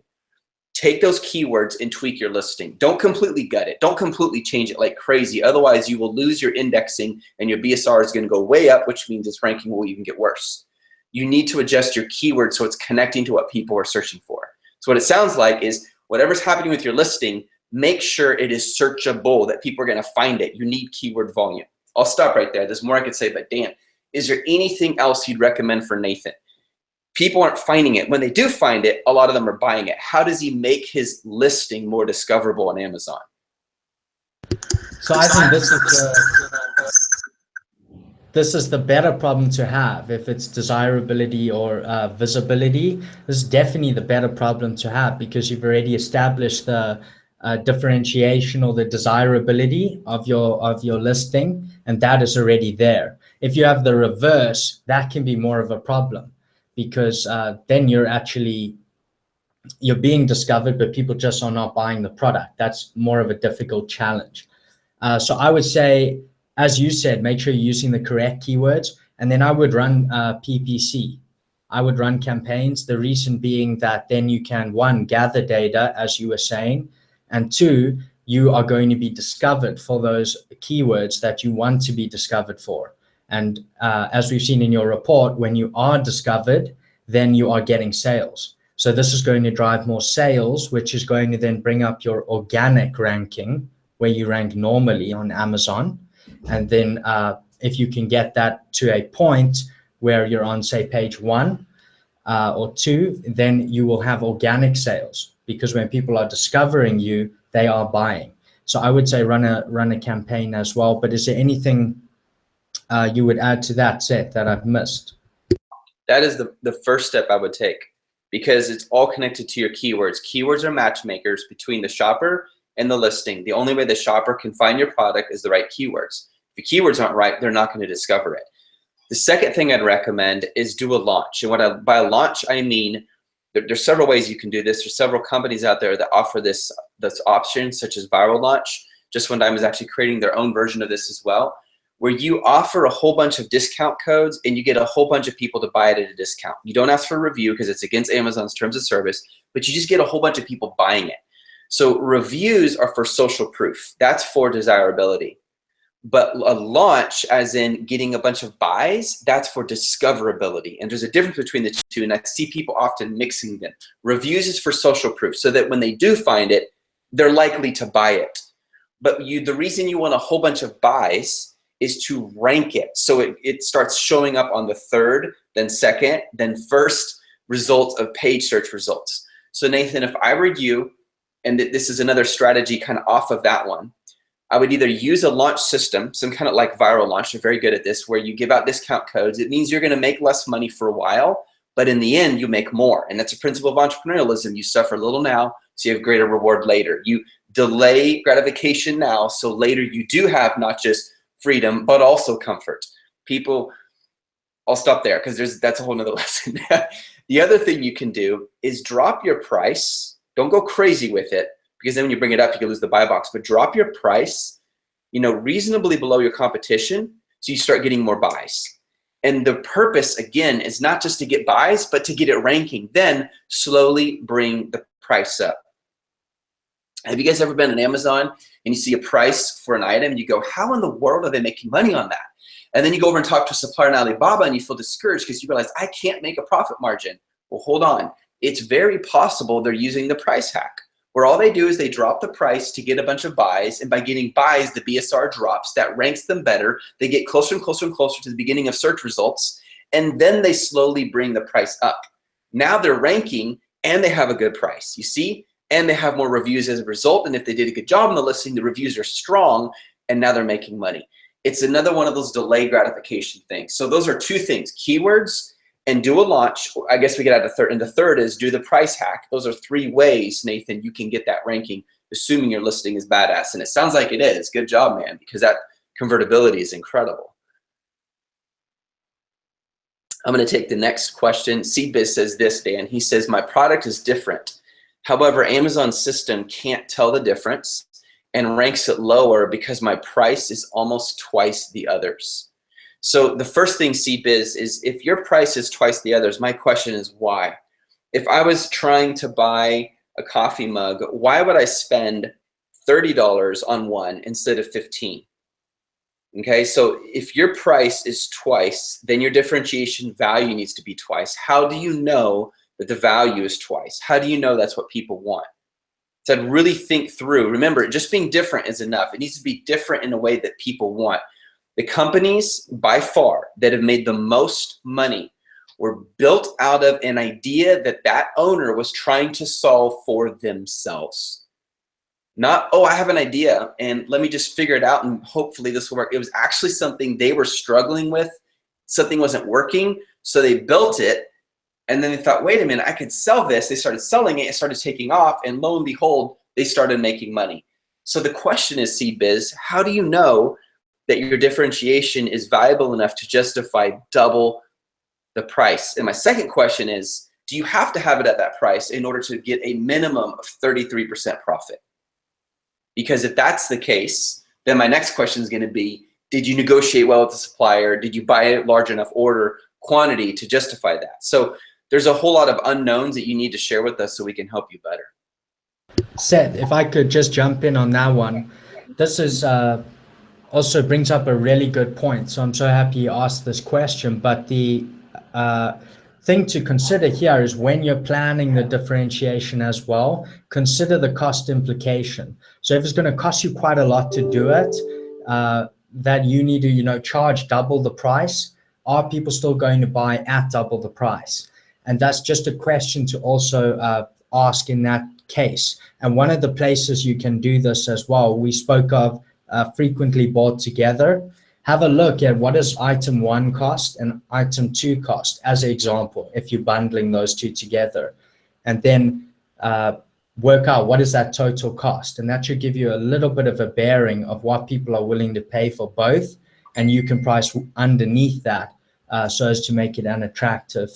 [SPEAKER 1] take those keywords and tweak your listing. Don't completely gut it. Don't completely change it like crazy. Otherwise, you will lose your indexing and your BSR is going to go way up, which means its ranking will even get worse. You need to adjust your keywords so it's connecting to what people are searching for. So what it sounds like is whatever's happening with your listing, make sure it is searchable, that people are going to find it. You need keyword volume. I'll stop right there. There's more I could say, but Dan, is there anything else you'd recommend for Nathan? People aren't finding it. When they do find it, a lot of them are buying it. How does he make his listing more discoverable on Amazon?
[SPEAKER 2] So I think this is the better problem to have. If it's desirability or visibility, this is definitely the better problem to have, because you've already established the differentiation or the desirability of your listing, and that is already there. If you have the reverse, that can be more of a problem, because then you're being discovered, but people just are not buying the product. That's more of a difficult challenge. So I would say, as you said, make sure you're using the correct keywords, and then I would run PPC. I would run campaigns. The reason being that then you can, one, gather data, as you were saying, and two, you are going to be discovered for those keywords that you want to be discovered for. And as we've seen in your report, when you are discovered, then you are getting sales. So this is going to drive more sales, which is going to then bring up your organic ranking, where you rank normally on Amazon. And then if you can get that to a point where you're on, say, page 1 or 2, then you will have organic sales, because when people are discovering you, they are buying. So I would say run a campaign as well. But is there anything you would add to that, Seth, that I've missed?
[SPEAKER 1] That is the first step I would take, because it's all connected to your keywords. Keywords are matchmakers between the shopper and the listing. The only way the shopper can find your product is the right keywords. If your keywords aren't right, they're not going to discover it. The second thing I'd recommend is do a launch. And by a launch, I mean there's several ways you can do this. There's several companies out there that offer this option, such as Viral Launch. Just One Dime is actually creating their own version of this as well, where you offer a whole bunch of discount codes and you get a whole bunch of people to buy it at a discount. You don't ask for a review because it's against Amazon's terms of service, but you just get a whole bunch of people buying it. So reviews are for social proof. That's for desirability. But a launch, as in getting a bunch of buys, that's for discoverability. And there's a difference between the two, and I see people often mixing them. Reviews is for social proof, so that when they do find it, they're likely to buy it. But the reason you want a whole bunch of buys is to rank it. So it starts showing up on the third, then second, then first results of page search results. So Nathan, if I were you, and this is another strategy kind of off of that one, I would either use a launch system, some kind of like Viral Launch. They're very good at this, where you give out discount codes. It means you're going to make less money for a while, but in the end, you make more. And that's a principle of entrepreneurialism. You suffer a little now, so you have greater reward later. You delay gratification now, so later you do have not just freedom, but also comfort. People, I'll stop there because that's a whole nother lesson. The other thing you can do is drop your price. Don't go crazy with it, because then when you bring it up, you can lose the buy box. But drop your price, reasonably below your competition, so you start getting more buys. And the purpose, again, is not just to get buys, but to get it ranking. Then slowly bring the price up. Have you guys ever been on Amazon and you see a price for an item and you go, how in the world are they making money on that? And then you go over and talk to a supplier in Alibaba and you feel discouraged because you realize, I can't make a profit margin. Well, hold on. It's very possible they're using the price hack, where all they do is they drop the price to get a bunch of buys, and by getting buys, the BSR drops. That ranks them better. They get closer and closer and closer to the beginning of search results, and then they slowly bring the price up. Now they're ranking, and they have a good price, you see? And they have more reviews as a result, and if they did a good job on the listing, the reviews are strong, and now they're making money. It's another one of those delayed gratification things. So those are two things: keywords and do a launch. I guess we get out of third, and the third is do the price hack. Those are 3 ways, Nathan, you can get that ranking, assuming your listing is badass. And it sounds like it is. Good job, man, because that convertibility is incredible. I'm going to take the next question. CBiz says this, Dan. He says, my product is different. However, Amazon's system can't tell the difference and ranks it lower because my price is almost twice the others. So the first thing, CBiz, is if your price is twice the others, my question is why? If I was trying to buy a coffee mug, why would I spend $30 on one instead of 15? Okay, so if your price is twice, then your differentiation value needs to be twice. How do you know that the value is twice? How do you know that's what people want? So I'd really think through. Remember, just being different is enough. It needs to be different in a way that people want. The companies by far that have made the most money were built out of an idea that that owner was trying to solve for themselves. Not, oh, I have an idea and let me just figure it out and hopefully this will work. It was actually something they were struggling with. Something wasn't working, so they built it. And then they thought, wait a minute, I could sell this. They started selling it, it started taking off, and lo and behold, they started making money. So the question is, CBiz, how do you know that your differentiation is valuable enough to justify double the price? And my second question is, do you have to have it at that price in order to get a minimum of 33% profit? Because if that's the case, then my next question is going to be, did you negotiate well with the supplier? Did you buy a large enough order quantity to justify that? So there's a whole lot of unknowns that you need to share with us so we can help you better.
[SPEAKER 2] Seth, if I could just jump in on that one. This is also brings up a really good point. So I'm so happy you asked this question. But the thing to consider here is when you're planning the differentiation as well, consider the cost implication. So if it's going to cost you quite a lot to do it, that you need to, charge double the price, are people still going to buy at double the price? And that's just a question to also ask in that case. And one of the places you can do this as well, we spoke of frequently bought together. Have a look at what does item 1 cost and item 2 cost as an example, if you're bundling those two together. And then work out what is that total cost. And that should give you a little bit of a bearing of what people are willing to pay for both. And you can price underneath that so as to make it an attractive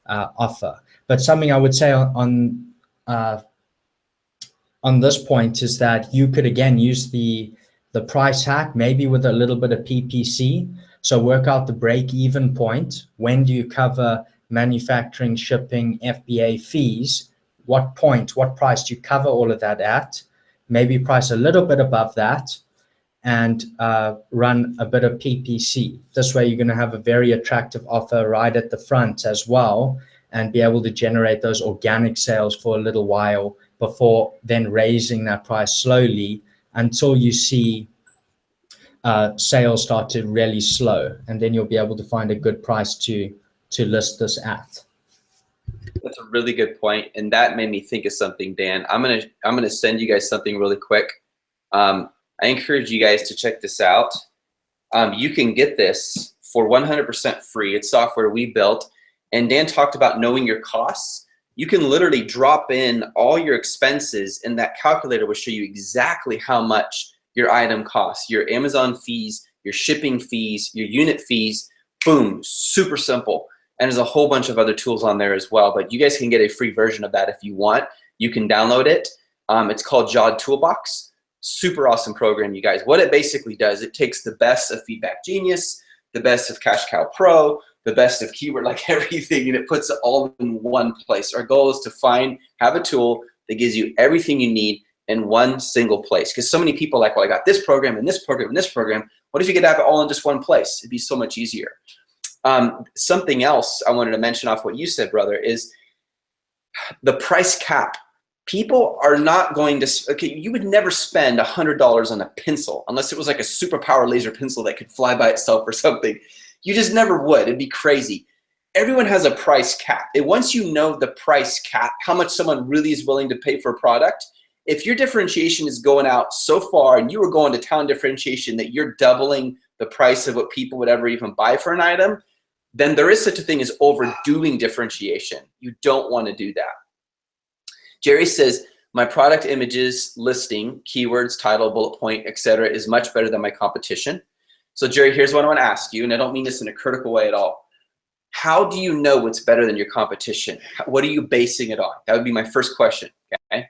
[SPEAKER 2] offer. But something I would say on this point is that you could again use the price hack, maybe with a little bit of PPC. So work out the break-even point. When do you cover manufacturing, shipping, FBA fees? What point, what price do you cover all of that at? Maybe price a little bit above that and run a bit of PPC. This way you're going to have a very attractive offer right at the front as well and be able to generate those organic sales for a little while before then raising that price slowly until you see sales start to really slow, and then you'll be able to find a good price to list this at.
[SPEAKER 1] That's a really good point, and that made me think of something, Dan. I'm gonna send you guys something really quick. I encourage you guys to check this out. You can get this for 100% free. It's software we built, and Dan talked about knowing your costs. You can literally drop in all your expenses, and that calculator will show you exactly how much your item costs, your Amazon fees, your shipping fees, your unit fees. Boom, super simple. And there's a whole bunch of other tools on there as well, but you guys can get a free version of that if you want. You can download it. It's called Jod Toolbox. Super awesome program, you guys. What it basically does, it takes the best of Feedback Genius, the best of Cash Cow Pro, the best of keyword, like everything, and it puts it all in one place. Our goal is to have a tool that gives you everything you need in one single place. Because so many people are like, well, I got this program and this program and this program. What if you could have it all in just one place? It'd be so much easier. Something else I wanted to mention off what you said, brother, is the price cap. People are not going to, okay, you would never spend $100 on a pencil unless it was like a superpower laser pencil that could fly by itself or something. You just never would. It'd be crazy. Everyone has a price cap. And once you know the price cap, how much someone really is willing to pay for a product, if your differentiation is going out so far and you were going to town differentiation that you're doubling the price of what people would ever even buy for an item, then there is such a thing as overdoing differentiation. You don't want to do that. Jerry says, my product images, listing, keywords, title, bullet point, etc. is much better than my competition. So Jerry, here's what I want to ask you, and I don't mean this in a critical way at all. How do you know what's better than your competition? What are you basing it on? That would be my first question, okay?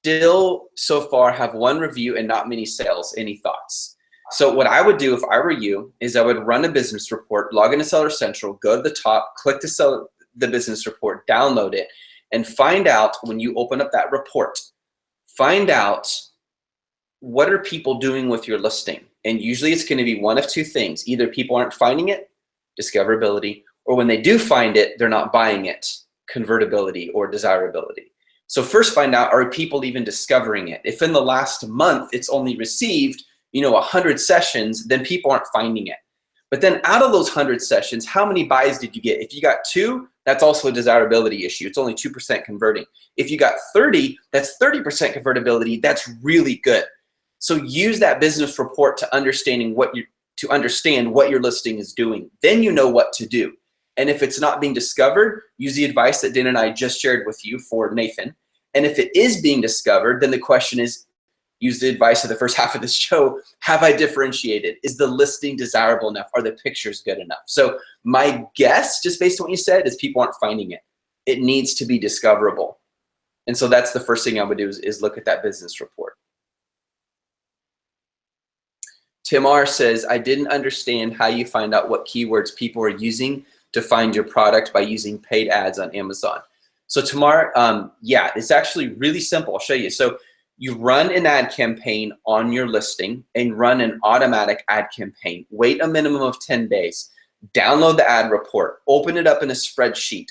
[SPEAKER 1] Still so far have one review and not many sales. Any thoughts? So what I would do if I were you is I would run a business report, log into Seller Central, go to the top, click to sell the business report, download it, and find out when you open up that report, find out what are people doing with your listing. And usually it's going to be one of two things. Either people aren't finding it, discoverability, or when they do find it, they're not buying it, convertibility or desirability. So first find out, are people even discovering it? If in the last month it's only received 100 sessions, then people aren't finding it. But then out of those 100 sessions, how many buys did you get? If you got 2, that's also a desirability issue. It's only 2% converting. If you got 30, that's 30% convertibility. That's really good. So use that business report to understand what your listing is doing. Then you know what to do. And if it's not being discovered, use the advice that Dan and I just shared with you for Nathan. And if it is being discovered, then the question is, use the advice of the first half of this show. Have I differentiated? Is the listing desirable enough? Are the pictures good enough? So my guess, just based on what you said, is people aren't finding it. It needs to be discoverable. And so that's the first thing I would do is look at that business report. Tim R says, I didn't understand how you find out what keywords people are using to find your product by using paid ads on Amazon. So Tamar, yeah, it's actually really simple. I'll show you. So you run an ad campaign on your listing and run an automatic ad campaign. Wait a minimum of 10 days. Download the ad report. Open it up in a spreadsheet.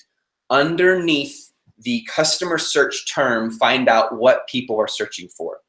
[SPEAKER 1] Underneath the customer search term, find out what people are searching for.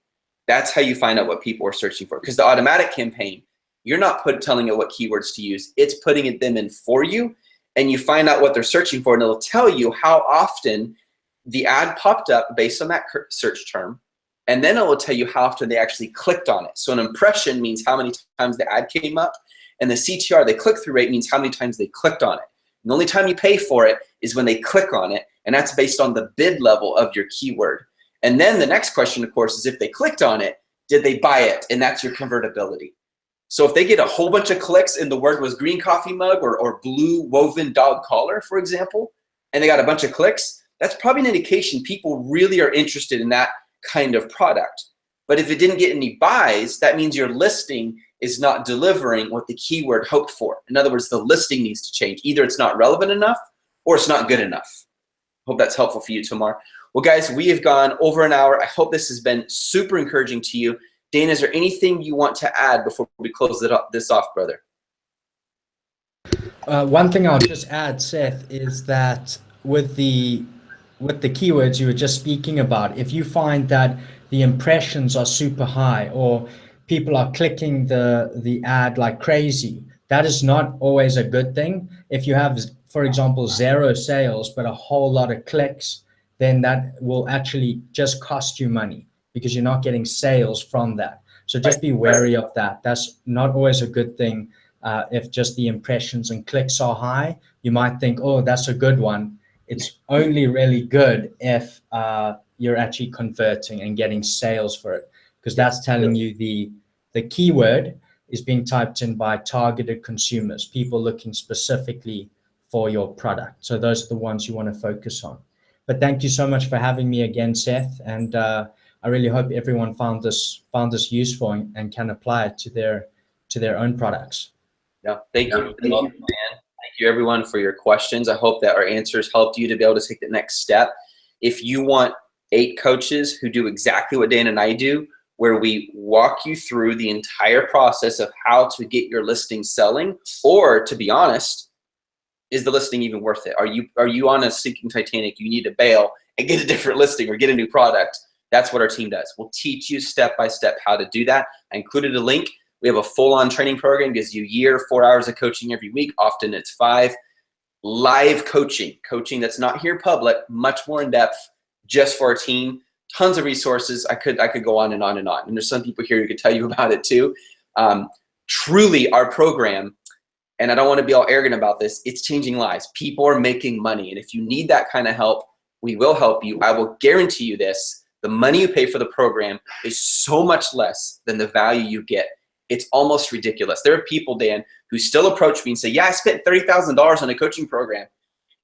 [SPEAKER 1] That's how you find out what people are searching for. Because the automatic campaign, you're not telling it what keywords to use. It's putting them in for you. And you find out what they're searching for. And it'll tell you how often the ad popped up based on that search term. And then it will tell you how often they actually clicked on it. So an impression means how many times the ad came up. And the CTR, the click-through rate, means how many times they clicked on it. And the only time you pay for it is when they click on it. And that's based on the bid level of your keyword. And then the next question, of course, is if they clicked on it, did they buy it? And that's your convertibility. So if they get a whole bunch of clicks and the word was green coffee mug or blue woven dog collar, for example, and they got a bunch of clicks, that's probably an indication people really are interested in that kind of product. But if it didn't get any buys, that means your listing is not delivering what the keyword hoped for. In other words, the listing needs to change. Either it's not relevant enough or it's not good enough. Hope that's helpful for you, Tamar. Well, guys, we have gone over an hour. I hope this has been super encouraging to you. Dan, is there anything you want to add before we close this off, brother?
[SPEAKER 2] One thing I'll just add, Seth, is that with the keywords you were just speaking about, if you find that the impressions are super high or people are clicking the ad like crazy, that is not always a good thing. If you have, for example, 0 sales but a whole lot of clicks, then that will actually just cost you money because you're not getting sales from that. So just be wary of that. That's not always a good thing. If just the impressions and clicks are high, you might think, oh, that's a good one. It's only really good if you're actually converting and getting sales for it, because that's telling you the keyword is being typed in by targeted consumers, people looking specifically for your product. So those are the ones you want to focus on. But thank you so much for having me again, Seth. And I really hope everyone found this useful and can apply it to their own products.
[SPEAKER 1] Yeah, thank you. Thank you, man. Thank you, everyone, for your questions. I hope that our answers helped you to be able to take the next step. If you want 8 coaches who do exactly what Dan and I do, where we walk you through the entire process of how to get your listing selling, or to be honest, is the listing even worth it? Are you on a sinking Titanic? You need to bail and get a different listing or get a new product. That's what our team does. We'll teach you step by step how to do that. I included a link. We have a full-on training program, gives you a year, 4 hours of coaching every week. Often it's 5. Live coaching that's not here public, much more in depth, just for our team. Tons of resources. I could go on and on and on. And there's some people here who could tell you about it too. Truly, our program, and I don't want to be all arrogant about this, it's changing lives. People are making money. And if you need that kind of help, we will help you. I will guarantee you this. The money you pay for the program is so much less than the value you get. It's almost ridiculous. There are people, Dan, who still approach me and say, yeah, I spent $30,000 on a coaching program,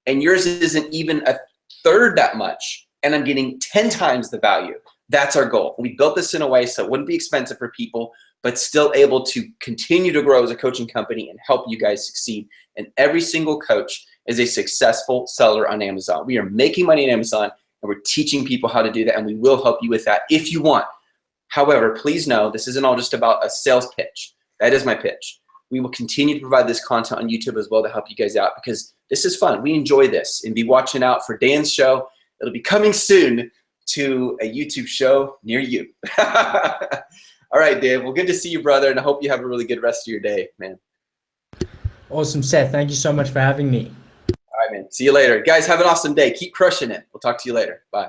[SPEAKER 1] and yours isn't even a third that much, and I'm getting 10 times the value. That's our goal. We built this in a way so it wouldn't be expensive for people, but still able to continue to grow as a coaching company and help you guys succeed. And every single coach as a successful seller on Amazon. We are making money on Amazon, and we're teaching people how to do that, and we will help you with that if you want. However, please know this isn't all just about a sales pitch. That is my pitch. We will continue to provide this content on YouTube as well to help you guys out, because this is fun. We enjoy this. And be watching out for Dan's show. It'll be coming soon to a YouTube show near you. All right, Dave. Well, good to see you, brother, and I hope you have a really good rest of your day, man.
[SPEAKER 2] Awesome, Seth. Thank you so much for having me.
[SPEAKER 1] All right, man. See you later. Guys, have an awesome day. Keep crushing it. We'll talk to you later. Bye.